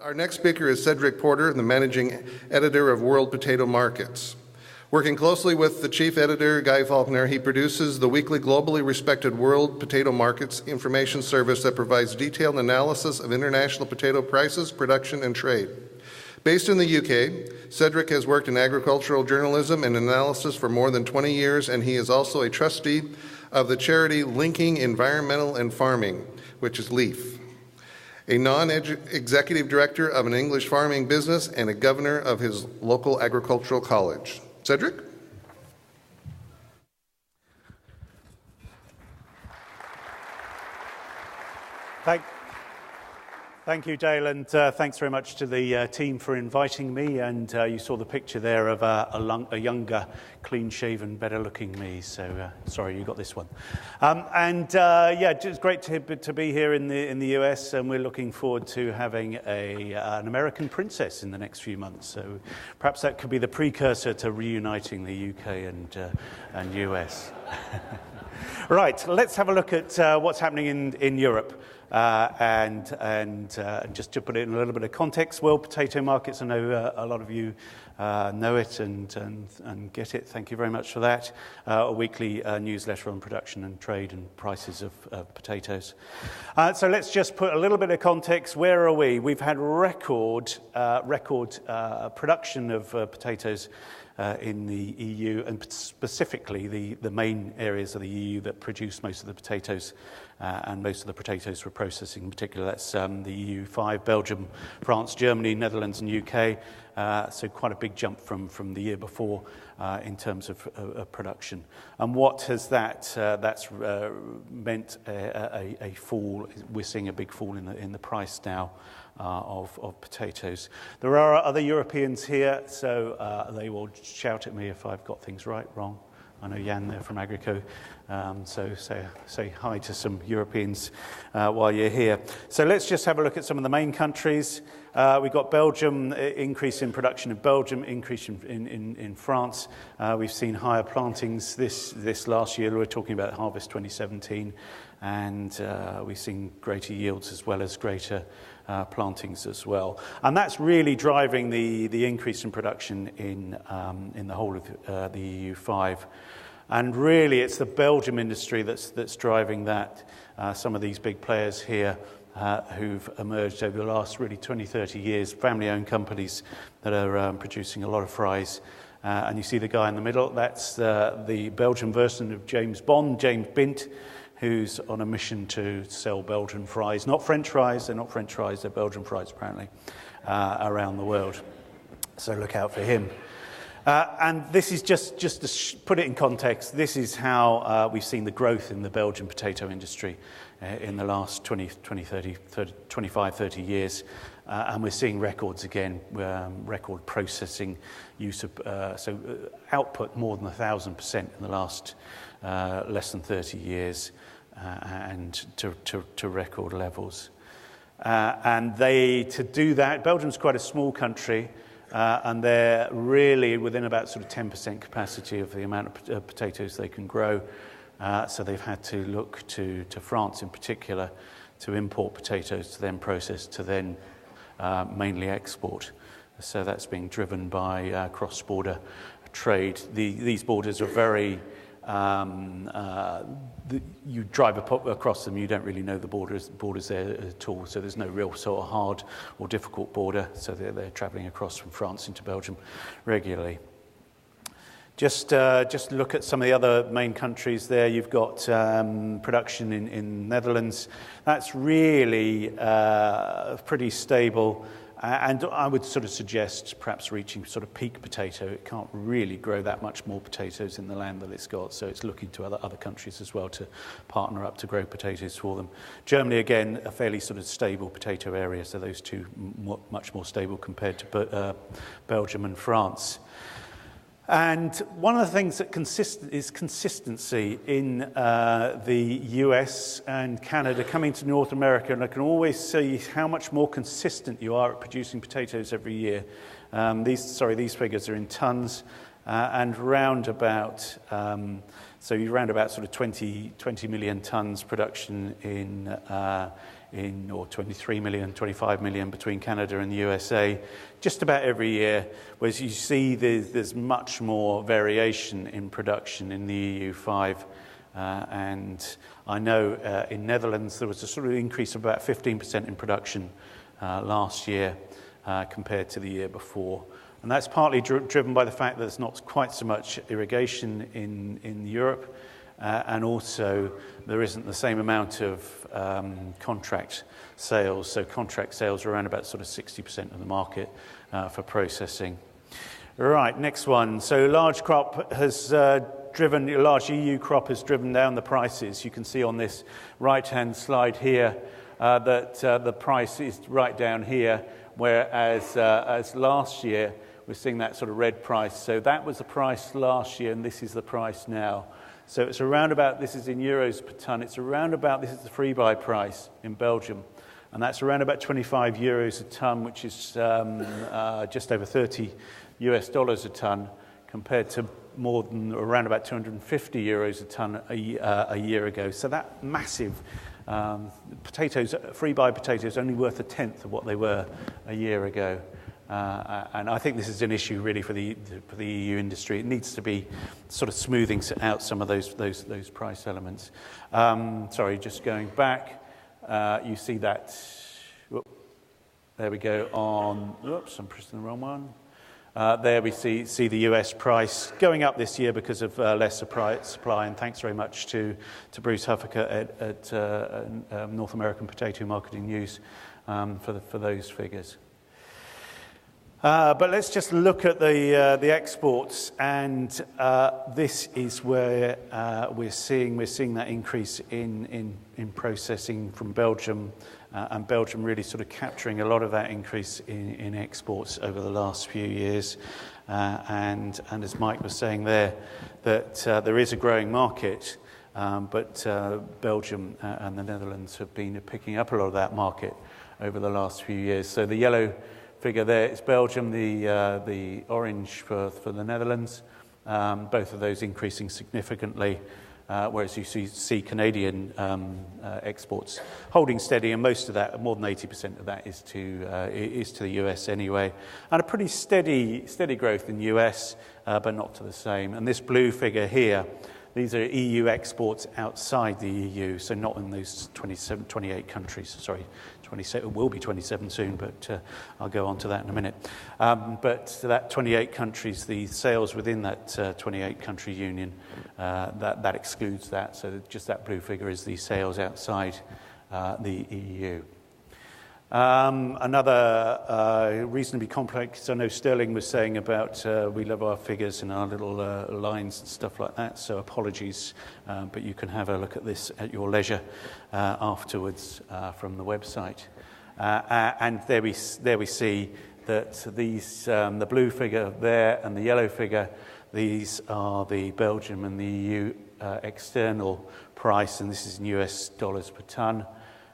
Our next speaker is Cedric Porter, the managing editor of World Potato Markets. Working closely with the chief editor, Guy Faulkner, he produces the weekly globally respected World Potato Markets information service that provides detailed analysis of international potato prices, production, and trade. Based in the UK, Cedric has worked in agricultural journalism and analysis for more than 20 years, and he is also a trustee of the charity Linking Environmental and Farming, which is LEAF, a non-executive director of an English farming business, and a governor of his local agricultural college. Cedric? Thank you, Dale, and thanks very much to the team for inviting me. And you saw the picture there of a younger, clean-shaven, better-looking me. So sorry, you got this one. Yeah, it's great to be here in the US, and we're looking forward to having an American princess in the next few months. So perhaps that could be the precursor to reuniting the UK and US. Right, let's have a look at what's happening in Europe. And just to put it in a little bit of context, World Potato Markets, I know a lot of you know it and get it. Thank you very much for that. A weekly newsletter on production and trade and prices of potatoes. So let's just put a little bit of context. Where are we? We've had record production of potatoes in the EU, and specifically the main areas of the EU that produce most of the potatoes and most of the potatoes for processing in particular. That's the EU5, Belgium, France, Germany, Netherlands and UK. So quite a big jump from the year before in terms of production. And what has that's meant a fall. We're seeing a big fall in the price now of potatoes. There are other Europeans here, so they will shout at me if I've got things right, wrong. I know Jan there from Agrico, so say hi to some Europeans while you're here. So let's just have a look at some of the main countries. We've got Belgium, increase in production in Belgium, increase in France. We've seen higher plantings this last year. We're talking about harvest 2017, and we've seen greater yields as well as greater plantings as well. And that's really driving the increase in production in the whole of the EU5. And really, it's the Belgium industry that's driving that. Some of these big players here who've emerged over the last really 20, 30 years, family-owned companies that are producing a lot of fries. And you see the guy in the middle, that's the Belgian version of James Bond, James Bint, who's on a mission to sell Belgian fries. Not French fries, they're not French fries, they're Belgian fries apparently, around the world. So look out for him. And this is just to put it in context, this is how we've seen the growth in the Belgian potato industry in the last 25, 30 years. And we're seeing records again, record processing use of, output more than 1,000% in the last less than 30 years, and to record levels. And to do that, Belgium's quite a small country, and they're really within about sort of 10% capacity of the amount of potatoes they can grow. So they've had to look to France in particular to import potatoes to then process, to then mainly export. So that's being driven by cross-border trade. These borders are very... you drive across them, you don't really know the borders there at all, so there's no real sort of hard or difficult border, so they're travelling across from France into Belgium regularly. Just look at some of the other main countries there. You've got production in Netherlands. That's really pretty stable. And I would sort of suggest perhaps reaching sort of peak potato. It can't really grow that much more potatoes in the land that it's got, so it's looking to other countries as well to partner up to grow potatoes for them. Germany, again, a fairly sort of stable potato area, so those two much more stable compared to Belgium and France. And one of the things that is consistency in the US and Canada coming to North America, and I can always see how much more consistent you are at producing potatoes every year. These figures are in tons, and round about So you're around about sort of 20 million tons production or 23 million, 25 million between Canada and the USA, just about every year, whereas you see there's much more variation in production in the EU5. And I know in Netherlands there was a sort of increase of about 15% in production last year compared to the year before. And that's partly driven by the fact that there's not quite so much irrigation in Europe, and also there isn't the same amount of contract sales. So contract sales are around about sort of 60% of the market for processing. Right, next one. So large crop has a large EU crop has driven down the prices. You can see on this right-hand slide here that the price is right down here, whereas as last year, we're seeing that sort of red price. So that was the price last year, and this is the price now. So it's around about, this is in euros per ton, it's around about, this is the free buy price in Belgium, and that's around about 25 euros a ton, which is just over $30 a ton, compared to more than around about 250 euros a ton a year ago. So that massive potatoes, free buy potatoes, only worth a tenth of what they were a year ago. And I think this is an issue really for the EU industry. It needs to be sort of smoothing out some of those price elements. Sorry, just going back, you see that. There we go on. Oops, I'm pressing the wrong one. There we see the US price going up this year because of less supply. And thanks very much to Bruce Huffaker at North American Potato Marketing News for those figures. But let's just look at the exports, and this is where we're seeing that increase in processing from Belgium, and Belgium really sort of capturing a lot of that increase in exports over the last few years. And as Mike was saying there, that there is a growing market, but Belgium and the Netherlands have been picking up a lot of that market over the last few years. So the yellow figure there is Belgium, the orange for the Netherlands, both of those increasing significantly, whereas you see Canadian exports holding steady, and most of that, more than 80% of that, is to the US anyway, and a pretty steady growth in US, but not to the same. And this blue figure here, these are EU exports outside the EU, so not in those 28 countries. Sorry, 27, it will be 27 soon, but I'll go on to that in a minute. But that 28 countries, the sales within that 28 country union, that excludes that. So just that blue figure is the sales outside the EU. Another reasonably complex, I know Sterling was saying about we love our figures and our little lines and stuff like that, so apologies, but you can have a look at this at your leisure afterwards from the website. And there we see that these, the blue figure there and the yellow figure, these are the Belgium and the EU external price, and this is in US dollars per ton.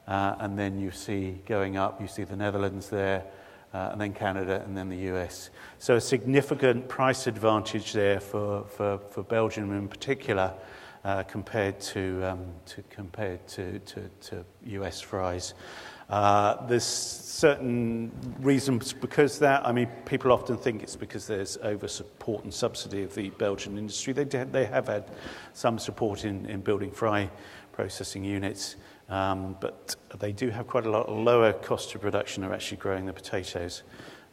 And then you see going up, you see the Netherlands there, and then Canada, and then the US. So a significant price advantage there for Belgium in particular, compared to US fries. There's certain reasons because that. I mean, people often think it's because there's over support and subsidy of the Belgian industry. They have had some support in building fry processing units. But they do have quite a lot lower cost of production of actually growing the potatoes.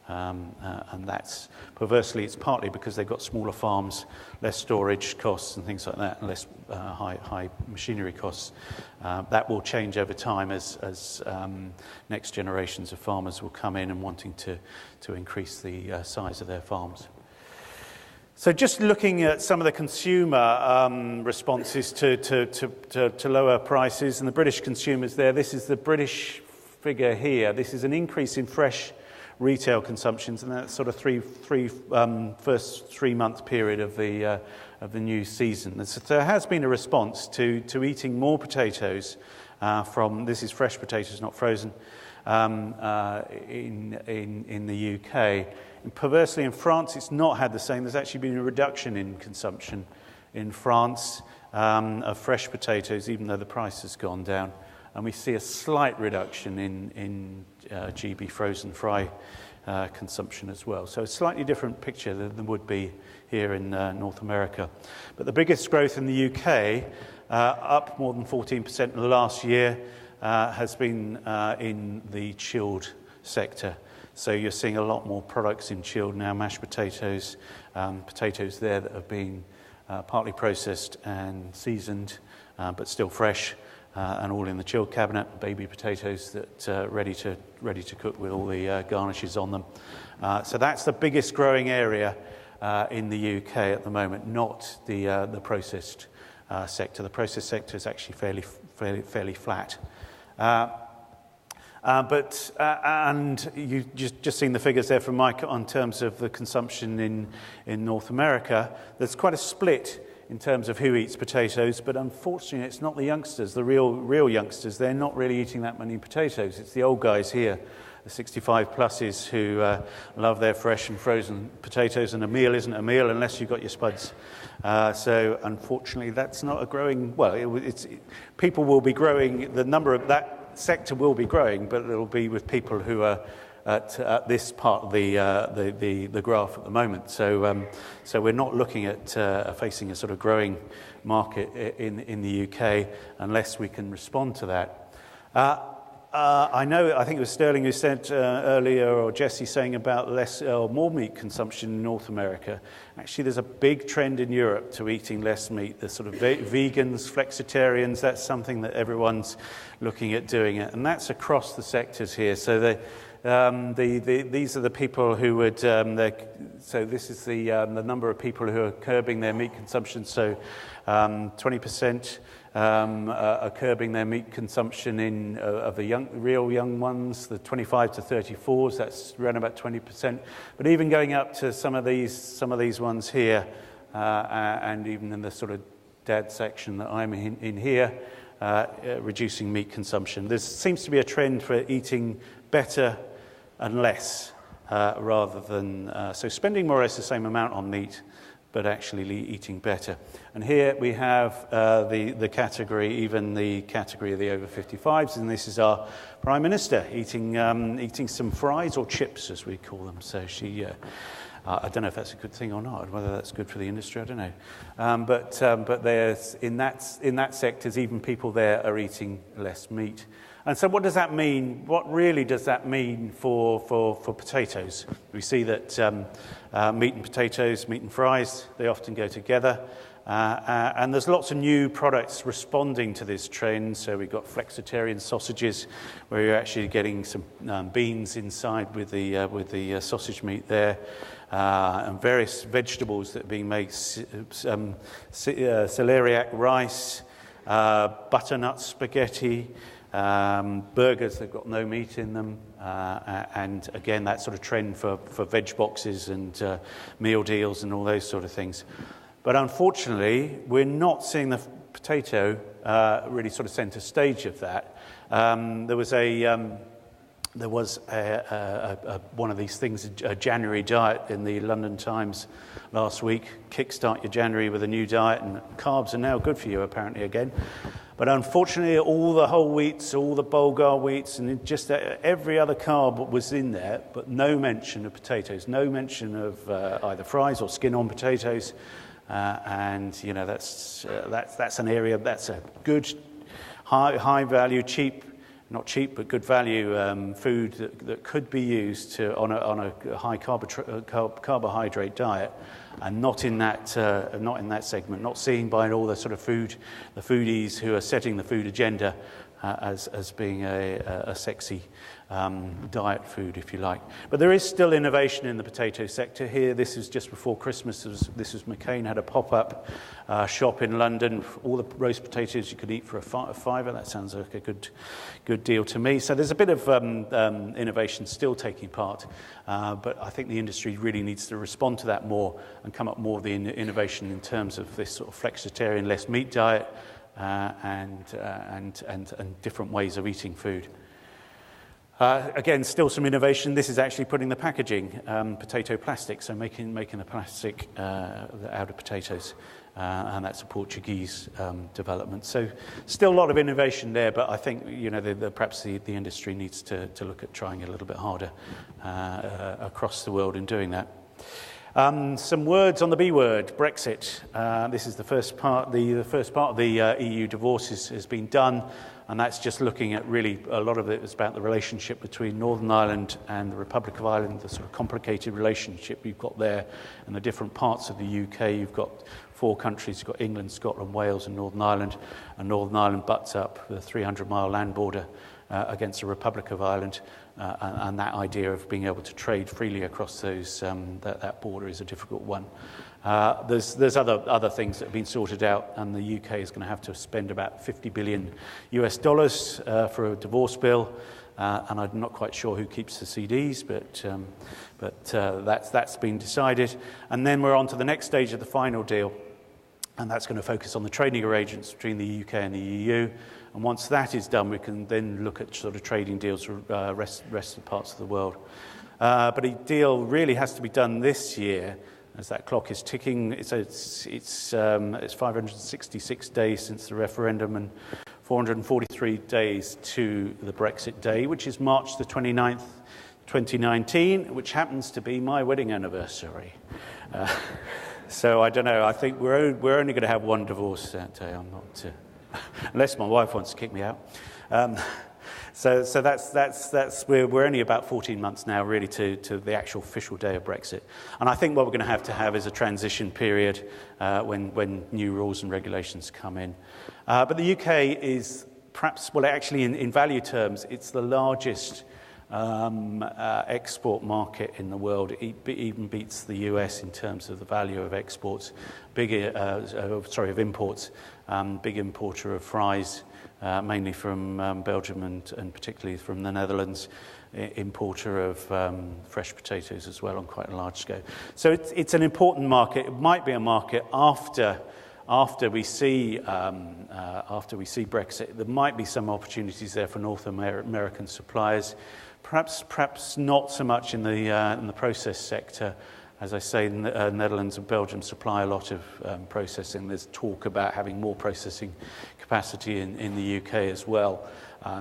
And that's, perversely, it's partly because they've got smaller farms, less storage costs and things like that, and less high machinery costs. That will change over time as next generations of farmers will come in and wanting to increase the size of their farms. So just looking at some of the consumer responses to lower prices, and the British consumers there, this is the British figure here. This is an increase in fresh retail consumptions, and that's sort of first 3 month period of the new season. So there has been a response to eating more potatoes from, this is fresh potatoes, not frozen, in the UK. And perversely, in France, it's not had the same. There's actually been a reduction in consumption in France, of fresh potatoes, even though the price has gone down. And we see a slight reduction in GB frozen fry consumption as well. So a slightly different picture than would be here in North America. But the biggest growth in the UK, up more than 14% in the last year, has been in the chilled sector. So you're seeing a lot more products in chilled now, mashed potatoes, potatoes there that have been partly processed and seasoned, but still fresh, and all in the chilled cabinet. Baby potatoes that ready to cook with all the garnishes on them. So that's the biggest growing area in the UK at the moment, not the processed sector. The processed sector is actually fairly flat. And you just seen the figures there from Mike on terms of the consumption in North America. There's quite a split in terms of who eats potatoes, but unfortunately it's not the youngsters, the real youngsters. They're not really eating that many potatoes. It's the old guys here, the 65 pluses, who love their fresh and frozen potatoes, and a meal isn't a meal unless you've got your spuds. So unfortunately that's not a growing, well, people will be growing, the number of that sector will be growing, but it'll be with people who are at this part of the graph at the moment. So we're not looking at facing a sort of growing market in the UK unless we can respond to that. I think it was Sterling who said earlier, or Jesse saying about less or more meat consumption in North America. Actually, there's a big trend in Europe to eating less meat. The sort of vegans, flexitarians, that's something that everyone's looking at doing it, and that's across the sectors here. So these are the people who would. So this is the number of people who are curbing their meat consumption. So 20%. Are curbing their meat consumption of the real young ones, the 25 to 34s. That's around about 20%. But even going up to some of these ones here, and even in the sort of dad section that I'm in here, reducing meat consumption. There seems to be a trend for eating better and less, rather than so spending more or less the same amount on meat, but actually eating better. And here we have the category, even the category of the over 55s, and this is our Prime Minister eating some fries or chips, as we call them. So she, I don't know if that's a good thing or not, whether that's good for the industry, I don't know. But there's in that sectors, even people there are eating less meat. And so what does that mean? What really does that mean for potatoes? We see that meat and potatoes, meat and fries, they often go together. And there's lots of new products responding to this trend. So we've got flexitarian sausages, where you're actually getting some beans inside with the sausage meat there, and various vegetables that are being made, celeriac rice, butternut spaghetti, burgers that have got no meat in them, and again that sort of trend for veg boxes and meal deals and all those sort of things. But unfortunately we're not seeing the potato really sort of centre stage of that. There was one of these things, a January diet in the London Times last week. Kickstart your January with a new diet, and carbs are now good for you apparently again. But unfortunately, all the whole wheats, all the bulgur wheats, and just every other carb was in there, but no mention of potatoes, no mention of either fries or skin-on potatoes. And you know that's an area that's a good, high value, cheap. Not cheap, but good value food that could be used on a high carbohydrate diet, and not in that segment. Not seen by all the sort of the foodies who are setting the food agenda as being a sexy diet food, if you like. But there is still innovation in the potato sector here. This is just before Christmas. This was McCain had a pop-up shop in London. All the roast potatoes you could eat for a fiver. That sounds like a good deal to me. So there's a bit of innovation still taking part, but I think the industry really needs to respond to that more and come up more with the innovation in terms of this sort of flexitarian, less meat diet, and different ways of eating food. Again, still some innovation. This is actually putting the packaging, potato plastic, so making the plastic out of potatoes. and that's a Portuguese development. So still a lot of innovation there, but I think perhaps the industry needs to look at trying a little bit harder across the world in doing that. Some words on the B word, Brexit. This is the first part. The first part of the EU divorce has been done, and that's just looking at really a lot of it is about the relationship between Northern Ireland and the Republic of Ireland, the sort of complicated relationship you've got there, and the different parts of the UK. You've got 4 countries. You've got England, Scotland, Wales, and Northern Ireland. And Northern Ireland butts up the 300-mile land border against the Republic of Ireland, and that idea of being able to trade freely across those that border is a difficult one. There's other things that have been sorted out, and the UK is going to have to spend about $50 billion for a divorce bill, and I'm not quite sure who keeps the CDs, but that's been decided. And then we're on to the next stage of the final deal, and that's going to focus on the trading arrangements between the UK and the EU. And once that is done, we can then look at sort of trading deals for rest of the parts of the world. But a deal really has to be done this year, as that clock is ticking. It's 566 days since the referendum and 443 days to the Brexit day, which is March the 29th, 2019, which happens to be my wedding anniversary. So I don't know. I think we're only going to have one divorce that day. I'm not. Unless my wife wants to kick me out. So that's we're only about 14 months now, really, to the actual official day of Brexit. And I think what we're going to have is a transition period when new rules and regulations come in. But the UK is perhaps, well, actually, in value terms, it's the largest export market in the world. It even beats the US in terms of the value of exports. Of imports. Big importer of fries, mainly from Belgium and particularly from the Netherlands. Importer of fresh potatoes as well on quite a large scale. So it's an important market. It might be a market after we see Brexit. There might be some opportunities there for North American suppliers. Perhaps not so much in the process sector. As I say, Netherlands and Belgium supply a lot of processing. There's talk about having more processing capacity in the UK as well.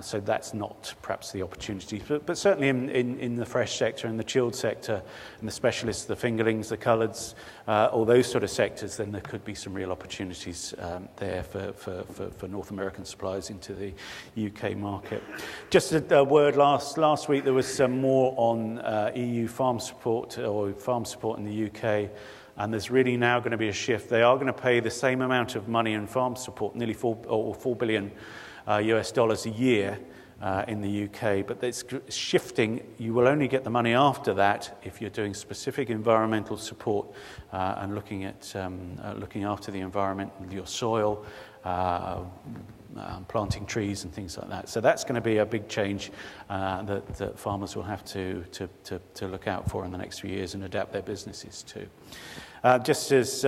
So that's not perhaps the opportunity. But certainly in the fresh sector, in the chilled sector, and the specialists, the fingerlings, the coloureds, all those sort of sectors, then there could be some real opportunities there for North American suppliers into the UK market. Just a word, last week there was some more on EU farm support or farm support in the UK. And there's really now going to be a shift. They are going to pay the same amount of money in farm support, nearly $4 billion US dollars a year in the UK, but it's shifting. You will only get the money after that if you're doing specific environmental support and looking after the environment, your soil, planting trees and things like that. So that's going to be a big change that farmers will have to look out for in the next few years and adapt their businesses to. Just as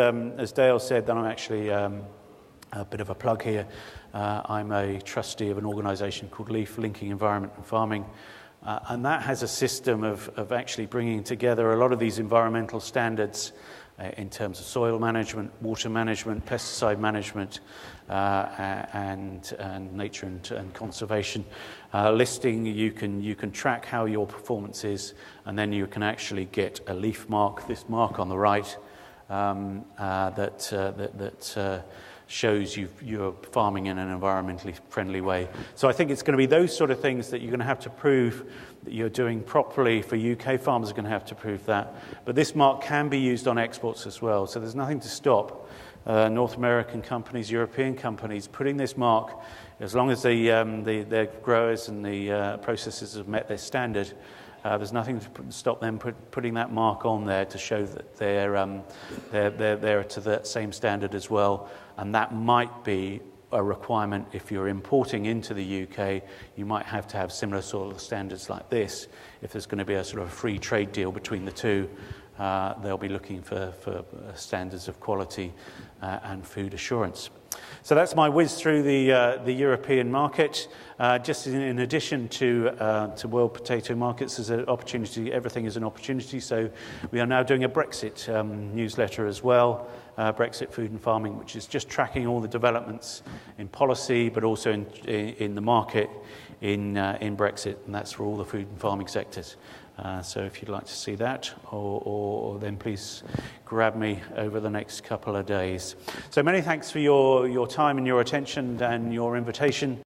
Dale said, that I'm actually a bit of a plug here. I'm a trustee of an organisation called LEAF, Linking Environment and Farming, and that has a system of actually bringing together a lot of these environmental standards in terms of soil management, water management, pesticide management, and nature and conservation. Listing, you can track how your performance is, and then you can actually get a LEAF mark, this mark on the right, that shows you're farming in an environmentally friendly way. So I think it's going to be those sort of things that you're going to have to prove that you're doing properly. For UK farmers are going to have to prove that. But this mark can be used on exports as well. So there's nothing to stop North American companies, European companies putting this mark, as long as their growers and the processors have met their standard. There's nothing to stop them putting that mark on there to show that they're to that same standard as well. And that might be a requirement if you're importing into the UK. You might have to have similar sort of standards like this. If there's going to be a sort of free trade deal between the two, they'll be looking for standards of quality and food assurance. So that's my whiz through the European market. Just in addition to world potato markets as an opportunity, everything is an opportunity. So we are now doing a Brexit newsletter as well, Brexit Food and Farming, which is just tracking all the developments in policy, but also in the market in Brexit, and that's for all the food and farming sectors. So if you'd like to see that, or then please grab me over the next couple of days. So many thanks for your time and your attention and your invitation.